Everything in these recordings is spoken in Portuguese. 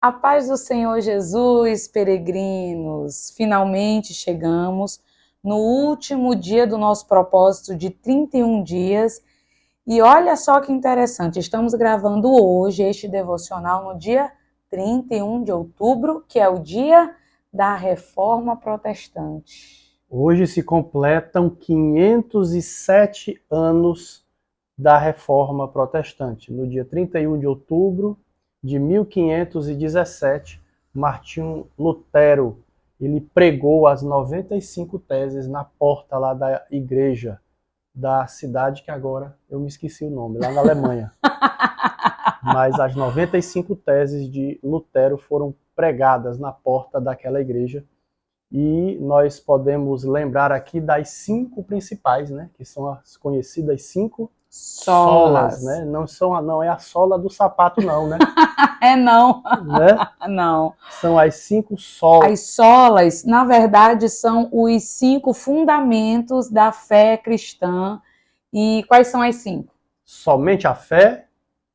A paz do Senhor Jesus, peregrinos! Finalmente chegamos no último dia do nosso propósito de 31 dias. E olha só que interessante, estamos gravando hoje este devocional no dia 31 de outubro, que é o dia da Reforma Protestante. Hoje se completam 507 anos da Reforma Protestante. No dia 31 de outubro de 1517, Martinho Lutero, ele pregou as 95 teses na porta lá da igreja da cidade que agora eu me esqueci o nome, lá na Alemanha. Mas as 95 teses de Lutero foram pregadas na porta daquela igreja. E nós podemos lembrar aqui das 5 principais, né? Que são as conhecidas 5 solas, né? Não é a sola do sapato, não, né? Não. Né? Não. São as 5 solas. As solas, na verdade, são os 5 fundamentos da fé cristã. E quais são as 5? Somente a fé,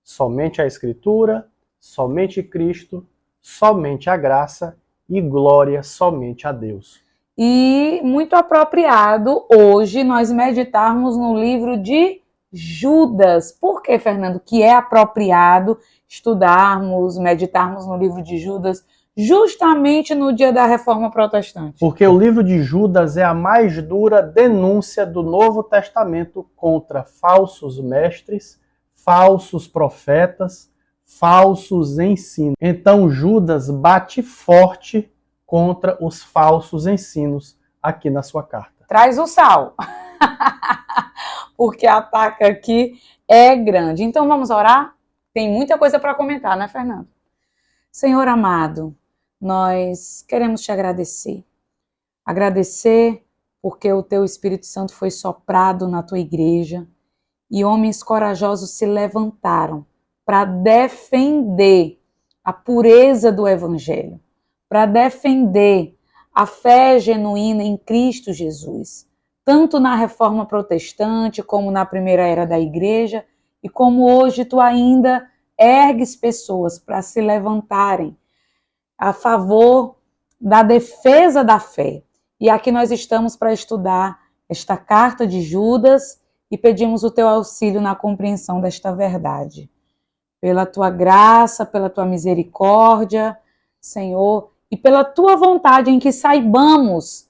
somente a Escritura, somente Cristo, somente a graça e glória somente a Deus. E muito apropriado hoje nós meditarmos no livro de Judas. Por que, Fernando, que é apropriado estudarmos, meditarmos no livro de Judas justamente no dia da Reforma Protestante? Porque o livro de Judas é a mais dura denúncia do Novo Testamento contra falsos mestres, falsos profetas, falsos ensinos. Então Judas bate forte contra os falsos ensinos aqui na sua carta. Traz o sal, porque a ataca aqui é grande. Então vamos orar? Tem muita coisa para comentar, né, Fernando? Senhor amado, nós queremos te agradecer. Agradecer porque o teu Espírito Santo foi soprado na tua igreja e homens corajosos se levantaram para defender a pureza do Evangelho, para defender a fé genuína em Cristo Jesus, tanto na Reforma Protestante como na primeira era da igreja, e como hoje tu ainda ergues pessoas para se levantarem a favor da defesa da fé. E aqui nós estamos para estudar esta carta de Judas e pedimos o teu auxílio na compreensão desta verdade. Pela tua graça, pela tua misericórdia, Senhor, e pela tua vontade em que saibamos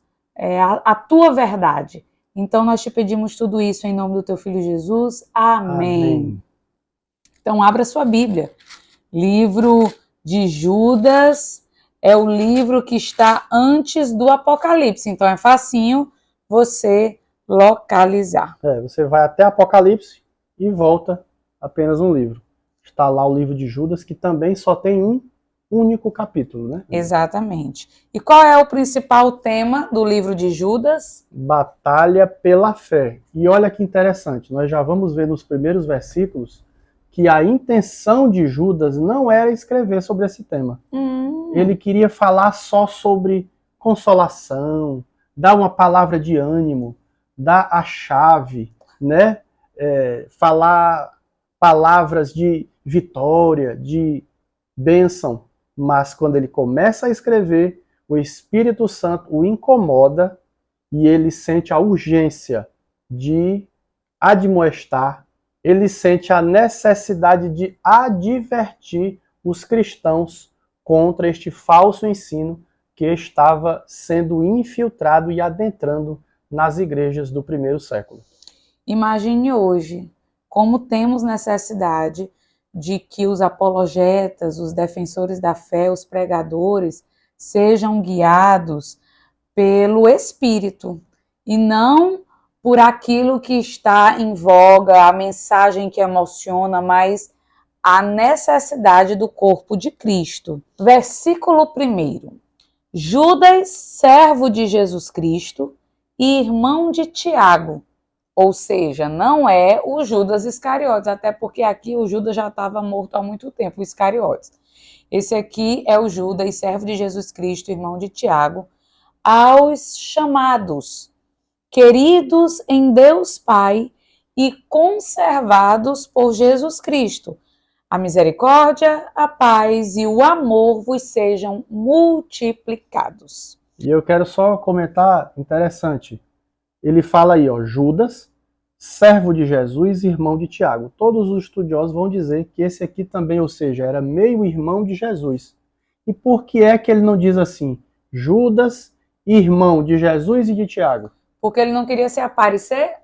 a tua verdade. Então nós te pedimos tudo isso em nome do teu Filho Jesus. Amém. Então abra sua Bíblia. Livro de Judas é o livro que está antes do Apocalipse, então é facinho você localizar. Você vai até Apocalipse e volta apenas um livro. Está lá o livro de Judas, que também só tem um único capítulo, né? Exatamente. E qual é o principal tema do livro de Judas? Batalha pela fé. E olha que interessante, nós já vamos ver nos primeiros versículos que a intenção de Judas não era escrever sobre esse tema. Ele queria falar só sobre consolação, dar uma palavra de ânimo, dar a chave, né? Falar palavras de vitória, de bênção. Mas quando ele começa a escrever, o Espírito Santo o incomoda e ele sente a urgência de admoestar, ele sente a necessidade de advertir os cristãos contra este falso ensino que estava sendo infiltrado e adentrando nas igrejas do primeiro século. Imagine hoje como temos necessidade de que os apologetas, os defensores da fé, os pregadores, sejam guiados pelo Espírito e não por aquilo que está em voga, a mensagem que emociona, mas a necessidade do corpo de Cristo. Versículo 1. Judas, servo de Jesus Cristo e irmão de Tiago. Ou seja, não é o Judas Iscariotes, até porque aqui o Judas já estava morto há muito tempo, o Iscariotes. Esse aqui é o Judas, servo de Jesus Cristo, irmão de Tiago, aos chamados, queridos em Deus Pai e conservados por Jesus Cristo, A misericórdia, a paz e o amor vos sejam multiplicados. E eu quero só comentar, interessante. Ele fala aí, ó, Judas, servo de Jesus e irmão de Tiago. Todos os estudiosos vão dizer que esse aqui também, ou seja, era meio irmão de Jesus. E por que é que ele não diz assim, Judas, irmão de Jesus e de Tiago? Porque ele não queria se aparecer?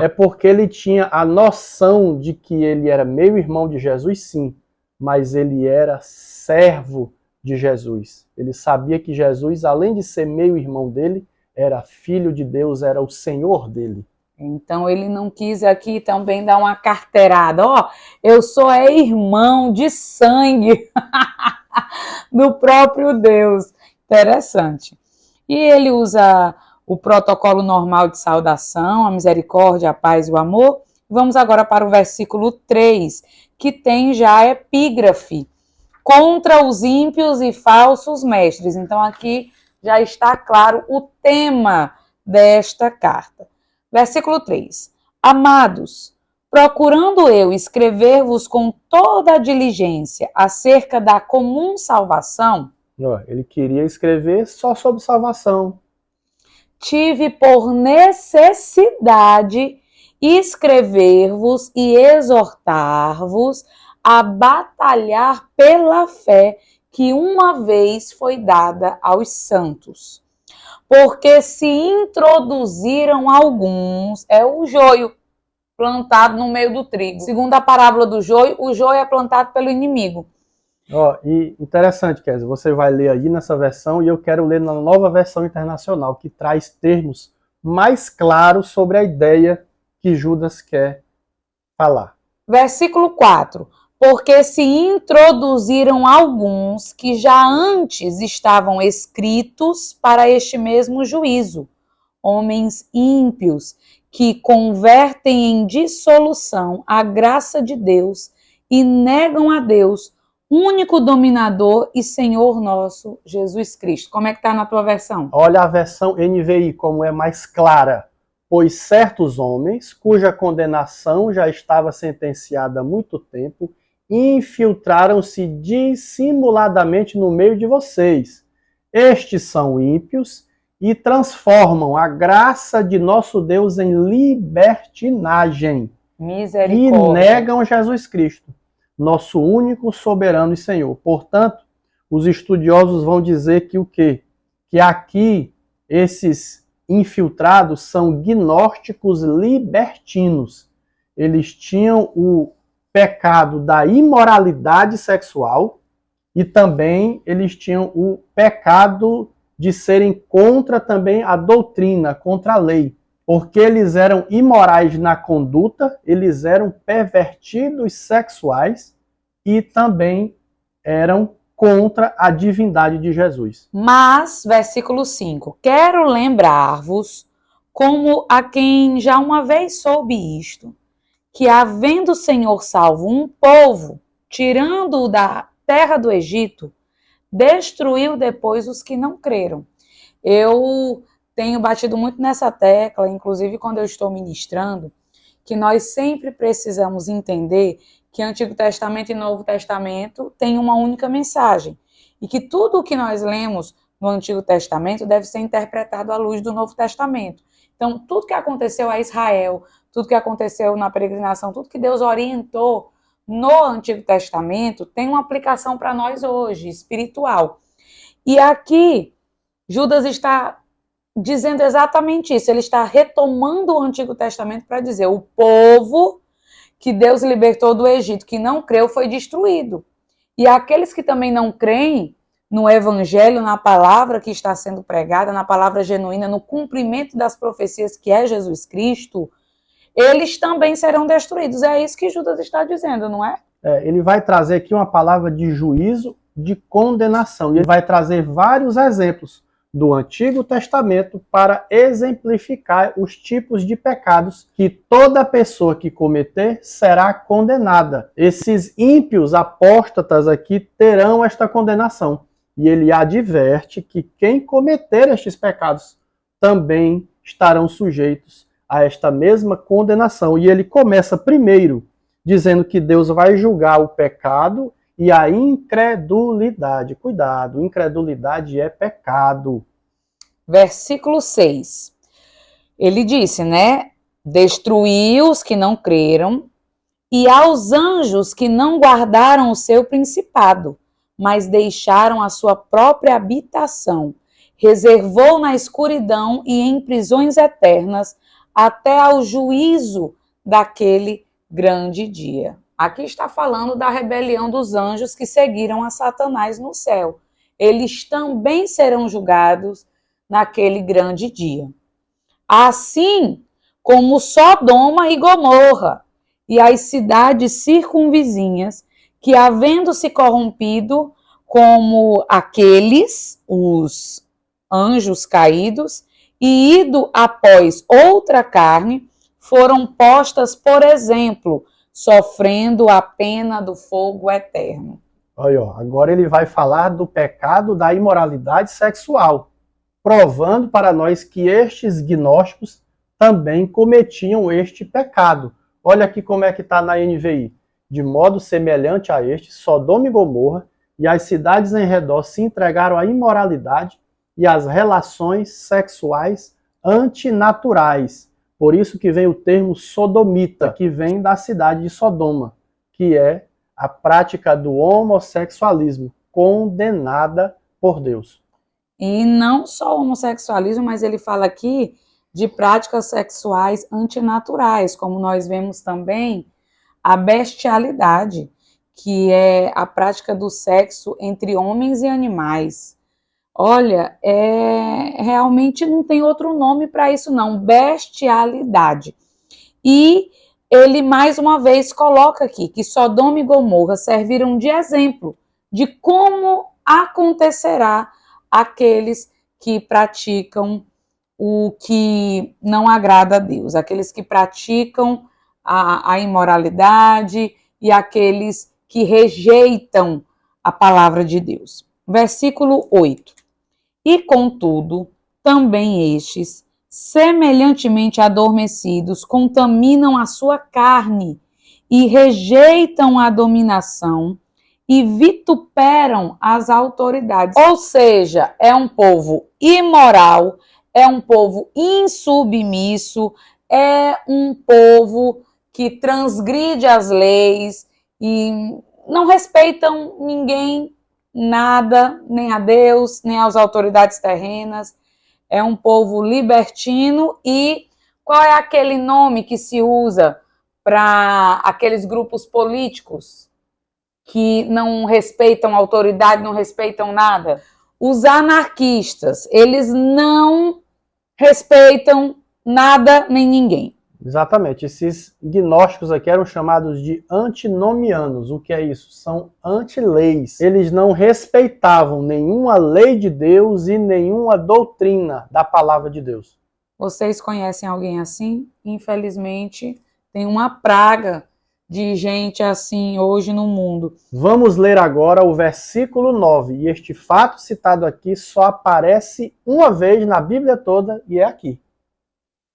É porque ele tinha a noção de que ele era meio irmão de Jesus, sim, mas ele era servo de Jesus. Ele sabia que Jesus, além de ser meio irmão dele, era filho de Deus, era o Senhor dele. Então ele não quis aqui também dar uma carteirada. Ó, eu sou irmão de sangue do próprio Deus. Interessante. E ele usa o protocolo normal de saudação, a misericórdia, a paz e o amor. Vamos agora para o versículo 3, que tem já a epígrafe. Contra os ímpios e falsos mestres. Então aqui já está claro o tema desta carta. Versículo 3. Amados, procurando eu escrever-vos com toda a diligência acerca da comum salvação. Ele queria escrever só sobre salvação. Tive por necessidade escrever-vos e exortar-vos a batalhar pela fé que uma vez foi dada aos santos. Porque se introduziram alguns, é o joio plantado no meio do trigo. Segundo a parábola do joio, o joio é plantado pelo inimigo. E interessante, Kézia, você vai ler aí nessa versão e eu quero ler na nova versão internacional, que traz termos mais claros sobre a ideia que Judas quer falar. Versículo 4. Porque se introduziram alguns que já antes estavam escritos para este mesmo juízo, homens ímpios que convertem em dissolução a graça de Deus e negam a Deus, único dominador e Senhor nosso, Jesus Cristo. Como é que está na tua versão? Olha a versão NVI, como é mais clara. Pois certos homens, cuja condenação já estava sentenciada há muito tempo, infiltraram-se dissimuladamente no meio de vocês. Estes são ímpios e transformam a graça de nosso Deus em libertinagem. Misericórdia. E negam Jesus Cristo, nosso único soberano e Senhor. Portanto, os estudiosos vão dizer que o quê? Que aqui esses infiltrados são gnósticos libertinos. Eles tinham o pecado da imoralidade sexual e também eles tinham o pecado de serem contra também a doutrina, contra a lei. Porque eles eram imorais na conduta, eles eram pervertidos sexuais e também eram contra a divindade de Jesus. Mas, versículo 5, quero lembrar-vos, como a quem já uma vez soube isto, que havendo o Senhor salvo um povo, tirando-o da terra do Egito, destruiu depois os que não creram. Eu tenho batido muito nessa tecla, inclusive quando eu estou ministrando, que nós sempre precisamos entender que Antigo Testamento e Novo Testamento têm uma única mensagem. E que tudo o que nós lemos no Antigo Testamento deve ser interpretado à luz do Novo Testamento. Então, tudo que aconteceu a Israel, tudo que aconteceu na peregrinação, tudo que Deus orientou no Antigo Testamento tem uma aplicação para nós hoje, espiritual. E aqui, Judas está dizendo exatamente isso. Ele está retomando o Antigo Testamento para dizer: o povo que Deus libertou do Egito, que não creu, foi destruído. E aqueles que também não creem no Evangelho, na palavra que está sendo pregada, na palavra genuína, no cumprimento das profecias que é Jesus Cristo, eles também serão destruídos. É isso que Judas está dizendo, não é? Ele vai trazer aqui uma palavra de juízo, de condenação. E ele vai trazer vários exemplos do Antigo Testamento para exemplificar os tipos de pecados que toda pessoa que cometer será condenada. Esses ímpios apóstatas aqui terão esta condenação. E ele adverte que quem cometer estes pecados também estarão sujeitos a esta mesma condenação. E ele começa primeiro dizendo que Deus vai julgar o pecado e a incredulidade. Cuidado, incredulidade é pecado. Versículo 6. Ele disse, né? Destruiu os que não creram e aos anjos que não guardaram o seu principado, mas deixaram a sua própria habitação. Reservou na escuridão e em prisões eternas até ao juízo daquele grande dia. Aqui está falando da rebelião dos anjos que seguiram a Satanás no céu. Eles também serão julgados naquele grande dia. Assim como Sodoma e Gomorra e as cidades circunvizinhas, que havendo se corrompido como aqueles, os anjos caídos, e ido após outra carne, foram postas, por exemplo, sofrendo a pena do fogo eterno. Olha, agora ele vai falar do pecado da imoralidade sexual, provando para nós que estes gnósticos também cometiam este pecado. Olha aqui como é que está na NVI. De modo semelhante a este, Sodoma e Gomorra e as cidades em redor se entregaram à imoralidade e às relações sexuais antinaturais. Por isso que vem o termo sodomita, que vem da cidade de Sodoma, que é a prática do homossexualismo, condenada por Deus. E não só o homossexualismo, mas ele fala aqui de práticas sexuais antinaturais, como nós vemos também a bestialidade, que é a prática do sexo entre homens e animais. Olha, realmente não tem outro nome para isso não, bestialidade. E ele mais uma vez coloca aqui que Sodoma e Gomorra serviram de exemplo de como acontecerá aqueles que praticam o que não agrada a Deus, aqueles que praticam a imoralidade e aqueles que rejeitam a palavra de Deus. Versículo 8. E contudo, também estes, semelhantemente adormecidos, contaminam a sua carne e rejeitam a dominação e vituperam as autoridades. Ou seja, é um povo imoral, é um povo insubmisso, é um povo que transgride as leis e não respeitam ninguém, nada, nem a Deus, nem às autoridades terrenas. É um povo libertino. E qual é aquele nome que se usa para aqueles grupos políticos que não respeitam a autoridade, não respeitam nada? Os anarquistas, eles não respeitam nada nem ninguém. Exatamente, esses gnósticos aqui eram chamados de antinomianos. O que é isso? São antileis. Eles não respeitavam nenhuma lei de Deus e nenhuma doutrina da palavra de Deus. Vocês conhecem alguém assim? Infelizmente, tem uma praga de gente assim hoje no mundo. Vamos ler agora o versículo 9. E este fato citado aqui só aparece uma vez na Bíblia toda e é aqui.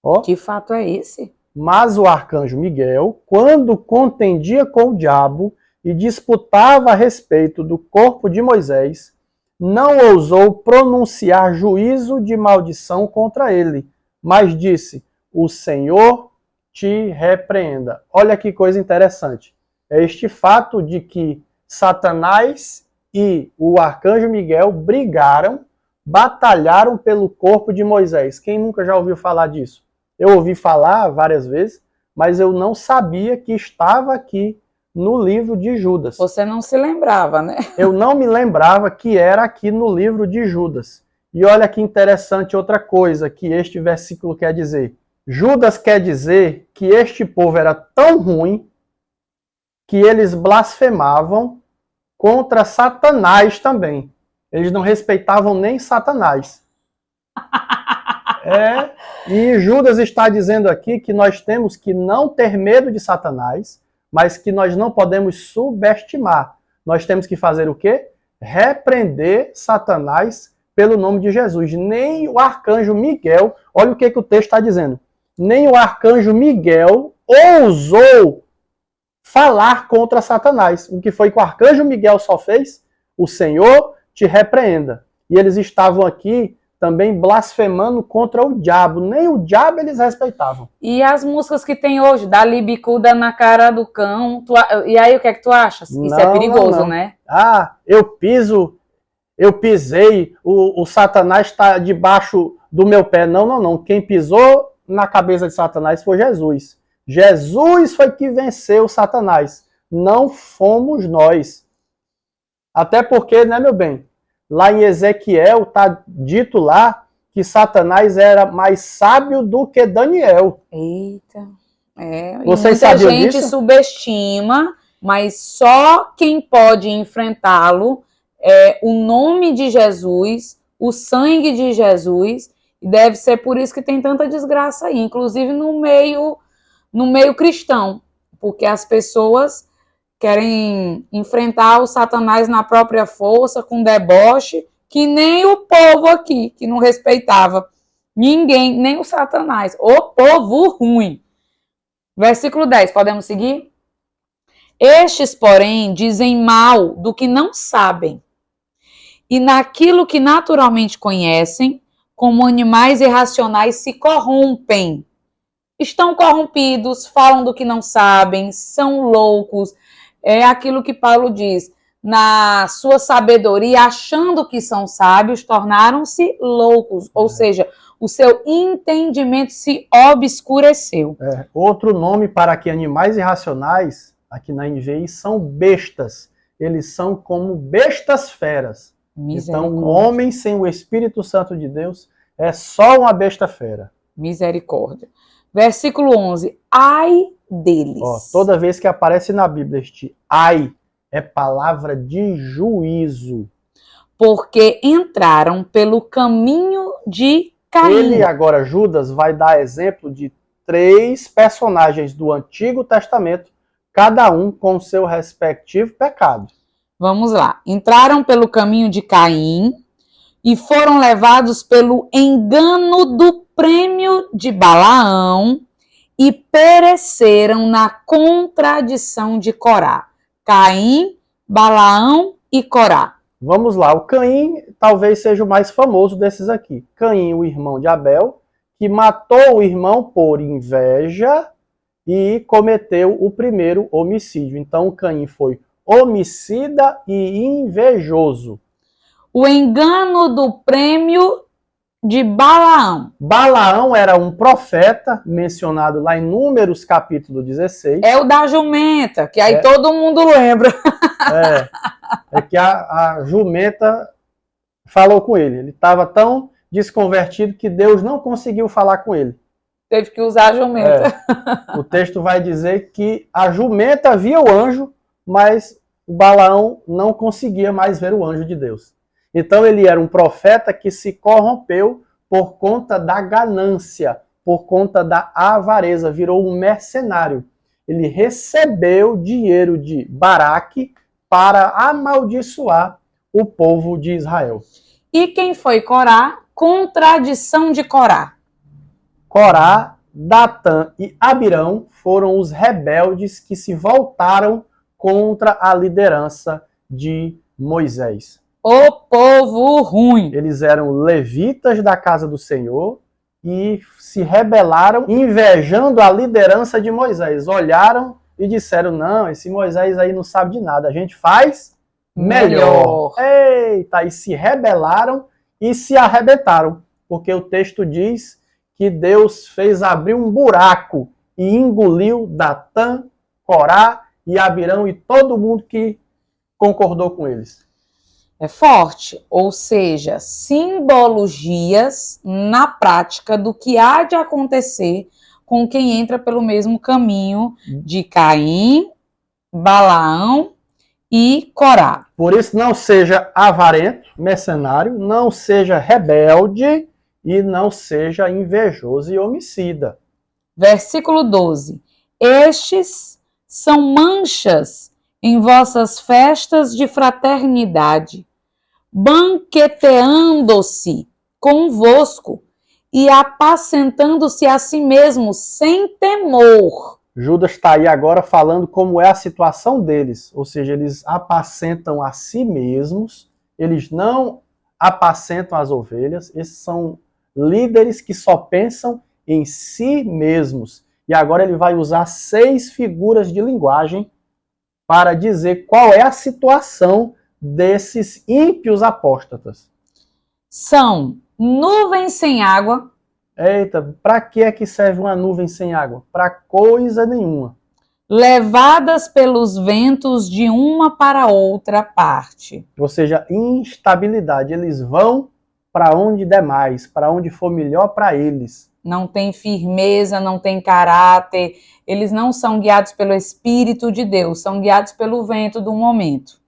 Ó. Que fato é esse? Mas o arcanjo Miguel, quando contendia com o diabo e disputava a respeito do corpo de Moisés, não ousou pronunciar juízo de maldição contra ele, mas disse: o Senhor te repreenda. Olha que coisa interessante. É este fato de que Satanás e o arcanjo Miguel brigaram, batalharam pelo corpo de Moisés. Quem nunca já ouviu falar disso? Eu ouvi falar várias vezes, mas eu não sabia que estava aqui no livro de Judas. Você não se lembrava, né? Eu não me lembrava que era aqui no livro de Judas. E olha que interessante outra coisa que este versículo quer dizer. Judas quer dizer que este povo era tão ruim que eles blasfemavam contra Satanás também. Eles não respeitavam nem Satanás. E Judas está dizendo aqui que nós temos que não ter medo de Satanás, mas que nós não podemos subestimar. Nós temos que fazer o quê? Repreender Satanás pelo nome de Jesus. Nem o arcanjo Miguel, olha o que o texto está dizendo, nem o arcanjo Miguel ousou falar contra Satanás. O que foi que o arcanjo Miguel só fez? O Senhor te repreenda. E eles estavam aqui também blasfemando contra o diabo. Nem o diabo eles respeitavam. E as músicas que tem hoje, da libicuda na cara do cão, e aí o que é que tu achas? Isso é perigoso, né? Ah, eu pisei, o Satanás está debaixo do meu pé. Não. Quem pisou na cabeça de Satanás foi Jesus. Jesus foi que venceu Satanás. Não fomos nós. Até porque, né, meu bem? Lá em Ezequiel está dito lá que Satanás era mais sábio do que Daniel. Eita. Vocês sabiam muita gente disso? subestima, mas só quem pode enfrentá-lo é o nome de Jesus, o sangue de Jesus, e deve ser por isso que tem tanta desgraça aí, inclusive no meio cristão, porque as pessoas querem enfrentar o Satanás na própria força, com deboche, que nem o povo aqui, que não respeitava ninguém, nem o Satanás. O povo ruim. Versículo 10, podemos seguir? Estes, porém, dizem mal do que não sabem, e naquilo que naturalmente conhecem, como animais irracionais, se corrompem. Estão corrompidos, falam do que não sabem, são loucos. É aquilo que Paulo diz, na sua sabedoria, achando que são sábios, tornaram-se loucos. Ou seja, o seu entendimento se obscureceu. Outro nome para que animais irracionais, aqui na NVI, são bestas. Eles são como bestas feras. Então, um homem sem o Espírito Santo de Deus é só uma besta fera. Misericórdia. Versículo 11. Ai deles. Toda vez que aparece na Bíblia este ai, é palavra de juízo. Porque entraram pelo caminho de Caim. Ele agora, Judas, vai dar exemplo de 3 personagens do Antigo Testamento, cada um com seu respectivo pecado. Vamos lá. Entraram pelo caminho de Caim e foram levados pelo engano do prêmio de Balaão e pereceram na contradição de Corá. Caim, Balaão e Corá. Vamos lá, o Caim talvez seja o mais famoso desses aqui. Caim, o irmão de Abel, que matou o irmão por inveja e cometeu o primeiro homicídio. Então, Caim foi homicida e invejoso. O engano do prêmio de Balaão. Balaão era um profeta, mencionado lá em Números capítulo 16. É o da jumenta, que aí todo mundo lembra. É que a jumenta falou com ele. Ele estava tão desconvertido que Deus não conseguiu falar com ele. Teve que usar a jumenta. O texto vai dizer que a jumenta via o anjo, mas o Balaão não conseguia mais ver o anjo de Deus. Então ele era um profeta que se corrompeu por conta da ganância, por conta da avareza, virou um mercenário. Ele recebeu dinheiro de Baraque para amaldiçoar o povo de Israel. E quem foi Corá? Contradição de Corá. Corá, Datã e Abirão foram os rebeldes que se voltaram contra a liderança de Moisés. O povo ruim. Eles eram levitas da casa do Senhor e se rebelaram, invejando a liderança de Moisés. Olharam e disseram, não, esse Moisés aí não sabe de nada, a gente faz melhor. Eita, e se rebelaram e se arrebentaram, porque o texto diz que Deus fez abrir um buraco e engoliu Datã, Corá e Abirão e todo mundo que concordou com eles. É forte, ou seja, simbologias na prática do que há de acontecer com quem entra pelo mesmo caminho de Caim, Balaão e Corá. Por isso, não seja avarento, mercenário, não seja rebelde e não seja invejoso e homicida. Versículo 12. Estes são manchas em vossas festas de fraternidade, banqueteando-se convosco e apacentando-se a si mesmos sem temor. Judas está aí agora falando como é a situação deles, ou seja, eles apacentam a si mesmos, eles não apacentam as ovelhas, esses são líderes que só pensam em si mesmos. E agora ele vai usar 6 figuras de linguagem para dizer qual é a situação desses ímpios apóstatas. São nuvens sem água. Eita, para que é que serve uma nuvem sem água? Para coisa nenhuma. Levadas pelos ventos de uma para outra parte. Ou seja, instabilidade. Eles vão para onde der mais, para onde for melhor para eles. Não tem firmeza, não tem caráter. Eles não são guiados pelo Espírito de Deus, são guiados pelo vento do momento.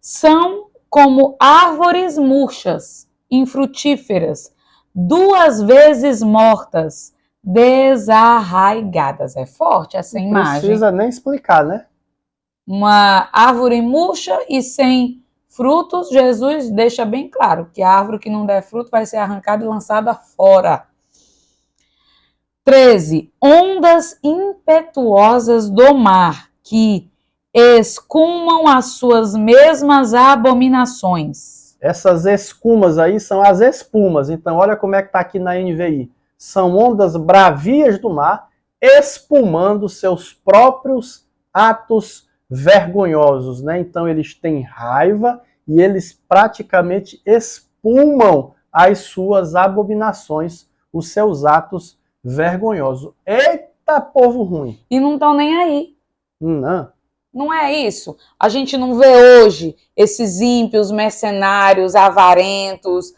São como árvores murchas, infrutíferas, 2 vezes mortas, desarraigadas. É forte essa imagem. Não precisa nem explicar, né? Uma árvore murcha e sem frutos, Jesus deixa bem claro que a árvore que não der fruto vai ser arrancada e lançada fora. 13. Ondas impetuosas do mar, que escumam as suas mesmas abominações. Essas escumas aí são as espumas. Então, olha como é que está aqui na NVI. São ondas bravias do mar, espumando seus próprios atos vergonhosos, né? Então, eles têm raiva e eles praticamente espumam as suas abominações, os seus atos vergonhosos. Eita, povo ruim! E não estão nem aí. Não. Não é isso. A gente não vê hoje esses ímpios, mercenários, avarentos,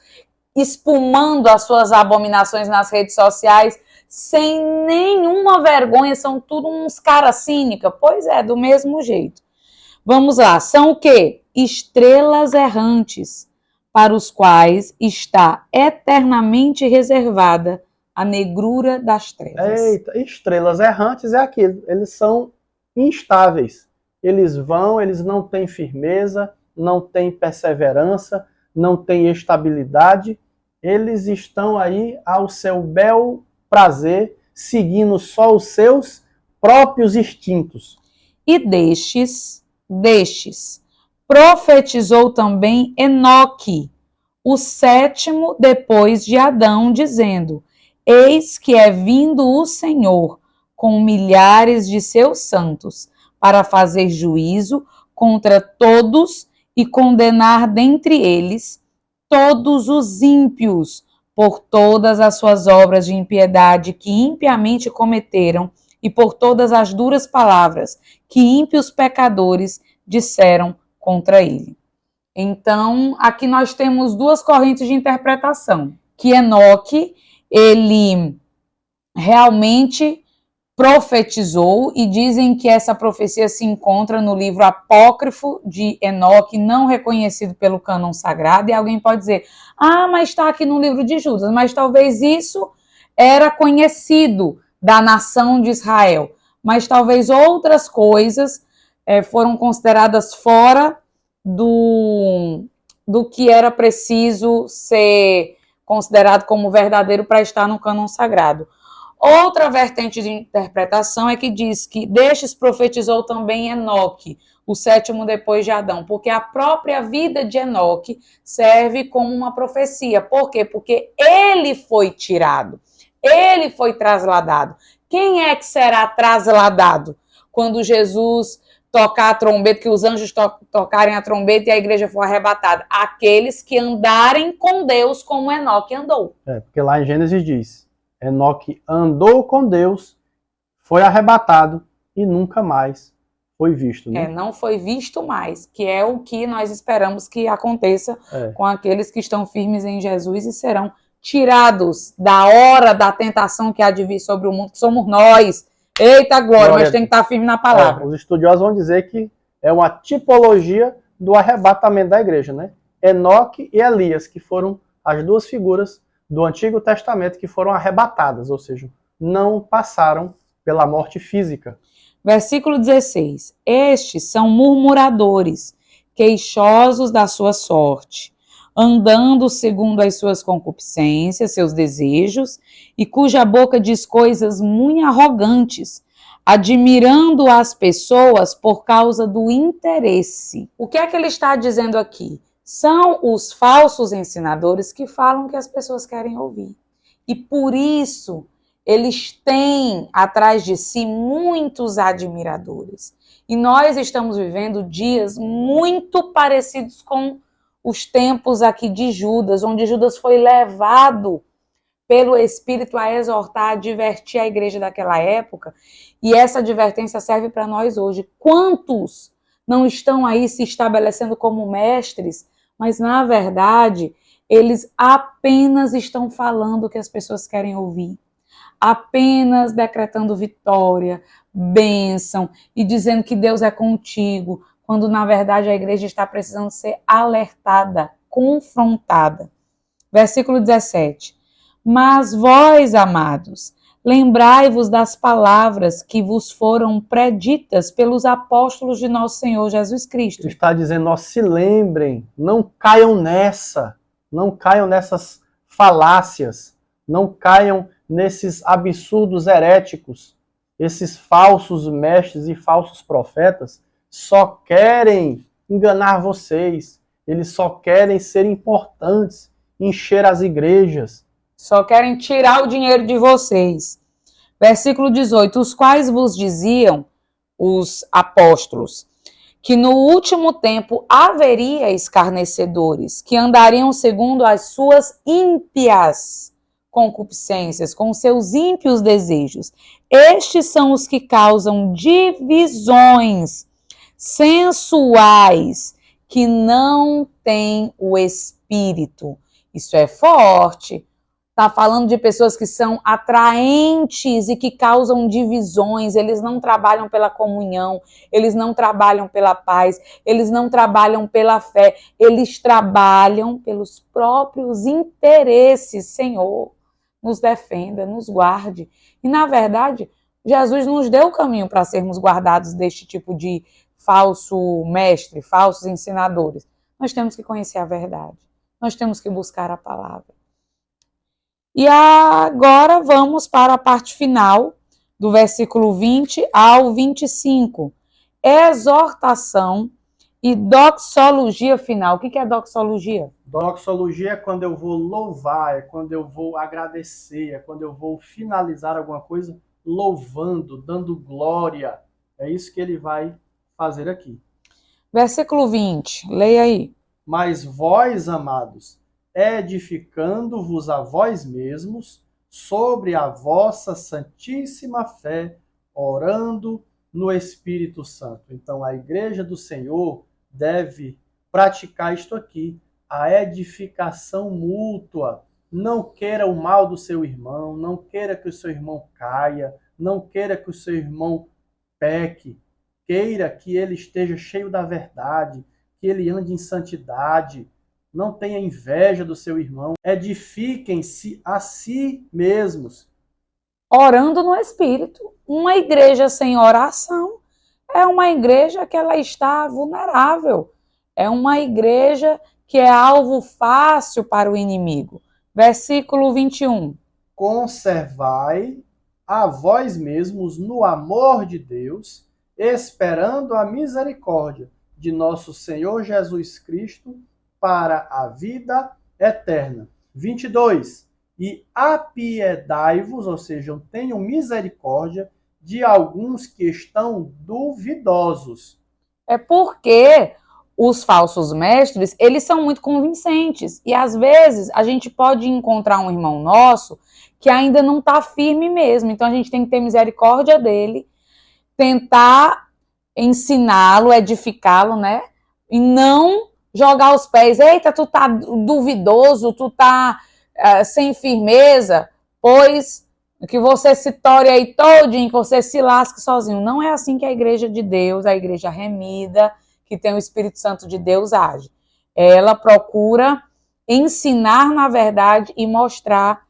espumando as suas abominações nas redes sociais, sem nenhuma vergonha, são tudo uns caras cínicos. Pois é, do mesmo jeito. Vamos lá, são o quê? Estrelas errantes, para os quais está eternamente reservada a negrura das trevas. Eita, estrelas errantes é aquilo, eles são instáveis. Eles vão, eles não têm firmeza, não têm perseverança, não têm estabilidade. Eles estão aí ao seu bel prazer, seguindo só os seus próprios instintos. E destes, profetizou também Enoque, o 7º depois de Adão, dizendo: Eis que é vindo o Senhor com milhares de seus santos, para fazer juízo contra todos e condenar dentre eles todos os ímpios por todas as suas obras de impiedade que impiamente cometeram e por todas as duras palavras que ímpios pecadores disseram contra ele. Então, aqui nós temos 2 correntes de interpretação, que Enoque, ele realmente profetizou, e dizem que essa profecia se encontra no livro apócrifo de Enoque, não reconhecido pelo cânon sagrado, e alguém pode dizer, mas está aqui no livro de Judas, mas talvez isso era conhecido da nação de Israel, mas talvez outras coisas foram consideradas fora do que era preciso ser considerado como verdadeiro para estar no cânon sagrado. Outra vertente de interpretação é que diz que destes profetizou também Enoque, o 7º depois de Adão, porque a própria vida de Enoque serve como uma profecia. Por quê? Porque ele foi tirado, ele foi trasladado. Quem é que será trasladado quando Jesus tocar a trombeta, que os anjos tocarem a trombeta e a igreja for arrebatada? Aqueles que andarem com Deus como Enoque andou. Porque lá em Gênesis diz, Enoque andou com Deus, foi arrebatado e nunca mais foi visto. Né? Não foi visto mais, que é o que nós esperamos que aconteça com aqueles que estão firmes em Jesus e serão tirados da hora da tentação que há de vir sobre o mundo, que somos nós. Eita glória, mas tem que estar firme na palavra. Os estudiosos vão dizer que é uma tipologia do arrebatamento da igreja, né? Enoque e Elias, que foram as 2 figuras do Antigo Testamento que foram arrebatadas, ou seja, não passaram pela morte física. Versículo 16. Estes são murmuradores, queixosos da sua sorte, andando segundo as suas concupiscências, seus desejos, e cuja boca diz coisas muito arrogantes, admirando as pessoas por causa do interesse. O que é que ele está dizendo aqui? São os falsos ensinadores que falam que as pessoas querem ouvir. E por isso, eles têm atrás de si muitos admiradores. E nós estamos vivendo dias muito parecidos com os tempos aqui de Judas, onde Judas foi levado pelo Espírito a exortar, a advertir a igreja daquela época. E essa advertência serve para nós hoje. Quantos não estão aí se estabelecendo como mestres, mas na verdade eles apenas estão falando o que as pessoas querem ouvir, apenas decretando vitória, bênção e dizendo que Deus é contigo, quando na verdade a igreja está precisando ser alertada, confrontada. Versículo 17. Mas vós, amados, lembrai-vos das palavras que vos foram preditas pelos apóstolos de nosso Senhor Jesus Cristo. Ele está dizendo, ó, se lembrem, não caiam nessas falácias, não caiam nesses absurdos heréticos. Esses falsos mestres e falsos profetas só querem enganar vocês, eles só querem ser importantes, encher as igrejas. Só querem tirar o dinheiro de vocês. Versículo 18. Os quais vos diziam, os apóstolos, que no último tempo haveria escarnecedores, que andariam segundo as suas ímpias concupiscências, com seus ímpios desejos. Estes são os que causam divisões sensuais, que não têm o Espírito. Isso é forte. Está falando de pessoas que são atraentes e que causam divisões. Eles não trabalham pela comunhão, eles não trabalham pela paz, eles não trabalham pela fé, eles trabalham pelos próprios interesses. Senhor, nos defenda, nos guarde. E, na verdade, Jesus nos deu o caminho para sermos guardados deste tipo de falso mestre, falsos ensinadores. Nós temos que conhecer a verdade. Nós temos que buscar a palavra. E agora vamos para a parte final, do versículo 20 ao 25. Exortação e doxologia final. O que é doxologia? Doxologia é quando eu vou louvar, é quando eu vou agradecer, é quando eu vou finalizar alguma coisa louvando, dando glória. É isso que ele vai fazer aqui. Versículo 20, leia aí. Mas vós, amados, edificando-vos a vós mesmos sobre a vossa santíssima fé, orando no Espírito Santo. Então, a igreja do Senhor deve praticar isto aqui, a edificação mútua. Não queira o mal do seu irmão, não queira que o seu irmão caia, não queira que o seu irmão peque. Queira que ele esteja cheio da verdade, que ele ande em santidade. Não tenha inveja do seu irmão. Edifiquem-se a si mesmos. Orando no Espírito. Uma igreja sem oração é uma igreja que ela está vulnerável. É uma igreja que é alvo fácil para o inimigo. Versículo 21. Conservai a vós mesmos no amor de Deus, esperando a misericórdia de nosso Senhor Jesus Cristo, para a vida eterna. 22. E apiedai-vos, ou seja, tenham misericórdia de alguns que estão duvidosos. É porque os falsos mestres, eles são muito convincentes. E às vezes a gente pode encontrar um irmão nosso que ainda não está firme mesmo. Então a gente tem que ter misericórdia dele, tentar ensiná-lo, edificá-lo, né? E não jogar os pés. Eita, tu tá duvidoso, tu tá sem firmeza, pois que você se tore aí todinho, que você se lasque sozinho. Não é assim que a igreja de Deus, a igreja remida, que tem o Espírito Santo de Deus, age. Ela procura ensinar na verdade e mostrar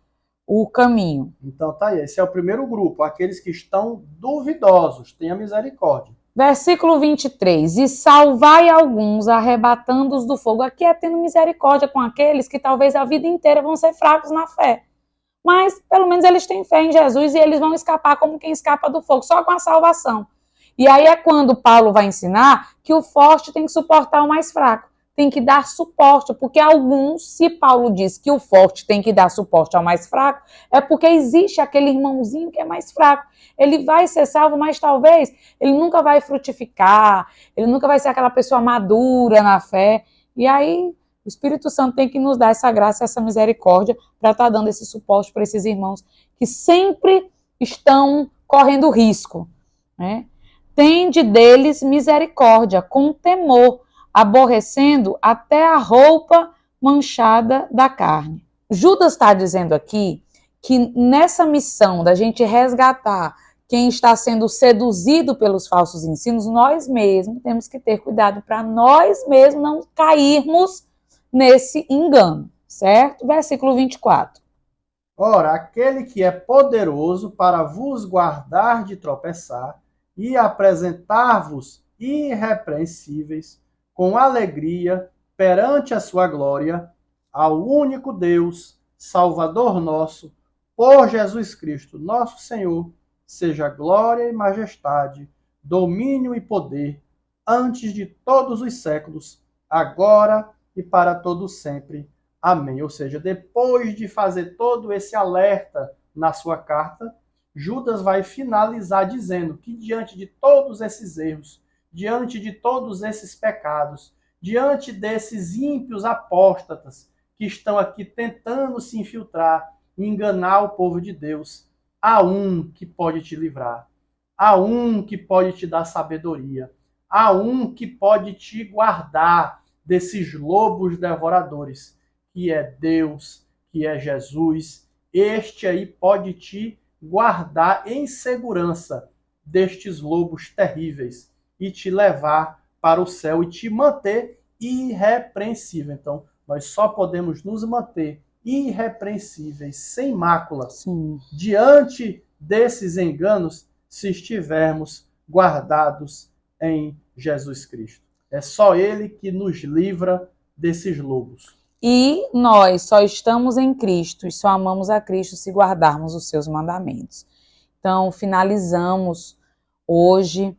o caminho. Então tá aí, esse é o primeiro grupo, aqueles que estão duvidosos, tenha misericórdia. Versículo 23, e salvai alguns, arrebatando-os do fogo. Aqui é tendo misericórdia com aqueles que talvez a vida inteira vão ser fracos na fé. mas pelo menos eles têm fé em Jesus e eles vão escapar como quem escapa do fogo, só com a salvação. E aí é quando Paulo vai ensinar que o forte tem que suportar o mais fraco, tem que dar suporte, porque alguns, se Paulo diz que o forte tem que dar suporte ao mais fraco, é porque existe aquele irmãozinho que é mais fraco. Ele vai ser salvo, mas talvez ele nunca vai frutificar, ele nunca vai ser aquela pessoa madura na fé. E aí o Espírito Santo tem que nos dar essa graça, essa misericórdia, para estar dando esse suporte para esses irmãos que sempre estão correndo risco, né? Tende deles misericórdia, com temor, aborrecendo até a roupa manchada da carne. Judas está dizendo aqui que nessa missão da gente resgatar quem está sendo seduzido pelos falsos ensinos, nós mesmos temos que ter cuidado para nós mesmos não cairmos nesse engano, certo? Versículo 24. Ora, aquele que é poderoso para vos guardar de tropeçar e apresentar-vos irrepreensíveis com alegria perante a sua glória, ao único Deus, Salvador nosso, por Jesus Cristo, nosso Senhor, seja glória e majestade, domínio e poder, antes de todos os séculos, agora e para todo sempre. Amém. Ou seja, depois de fazer todo esse alerta na sua carta, Judas vai finalizar dizendo que diante de todos esses erros, diante de todos esses pecados, diante desses ímpios apóstatas que estão aqui tentando se infiltrar e enganar o povo de Deus, há um que pode te livrar, há um que pode te dar sabedoria, há um que pode te guardar desses lobos devoradores, que é Deus, que é Jesus. Este aí pode te guardar em segurança destes lobos terríveis e te levar para o céu e te manter irrepreensível. Então, nós só podemos nos manter irrepreensíveis, sem mácula, Sim, diante desses enganos, se estivermos guardados em Jesus Cristo. É só Ele que nos livra desses lobos. E nós só estamos em Cristo e só amamos a Cristo se guardarmos os seus mandamentos. Então, finalizamos hoje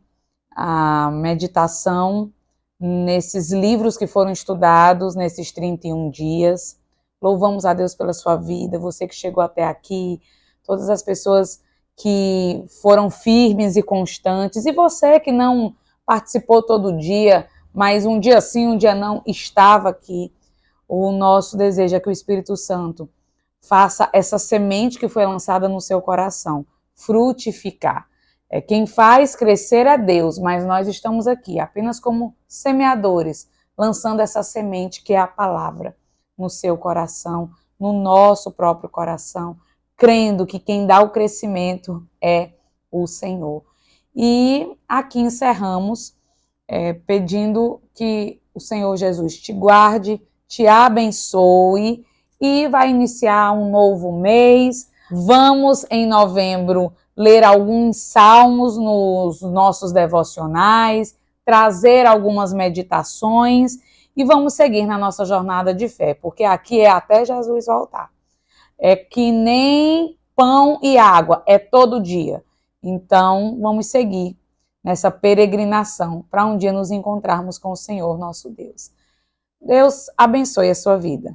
a meditação nesses livros que foram estudados nesses 31 dias. Louvamos a Deus pela sua vida, você que chegou até aqui, todas as pessoas que foram firmes e constantes, e você que não participou todo dia, mas um dia sim, um dia não, estava aqui. O nosso desejo é que o Espírito Santo faça essa semente que foi lançada no seu coração frutificar. Quem faz crescer é Deus, mas nós estamos aqui apenas como semeadores, lançando essa semente que é a palavra no seu coração, no nosso próprio coração, crendo que quem dá o crescimento é o Senhor. E aqui encerramos pedindo que o Senhor Jesus te guarde, te abençoe e vai iniciar um novo mês. Vamos, em novembro, ler alguns salmos nos nossos devocionais, trazer algumas meditações e vamos seguir na nossa jornada de fé, porque aqui é até Jesus voltar. É que nem pão e água, é todo dia. Então, vamos seguir nessa peregrinação para um dia nos encontrarmos com o Senhor, nosso Deus. Deus abençoe a sua vida.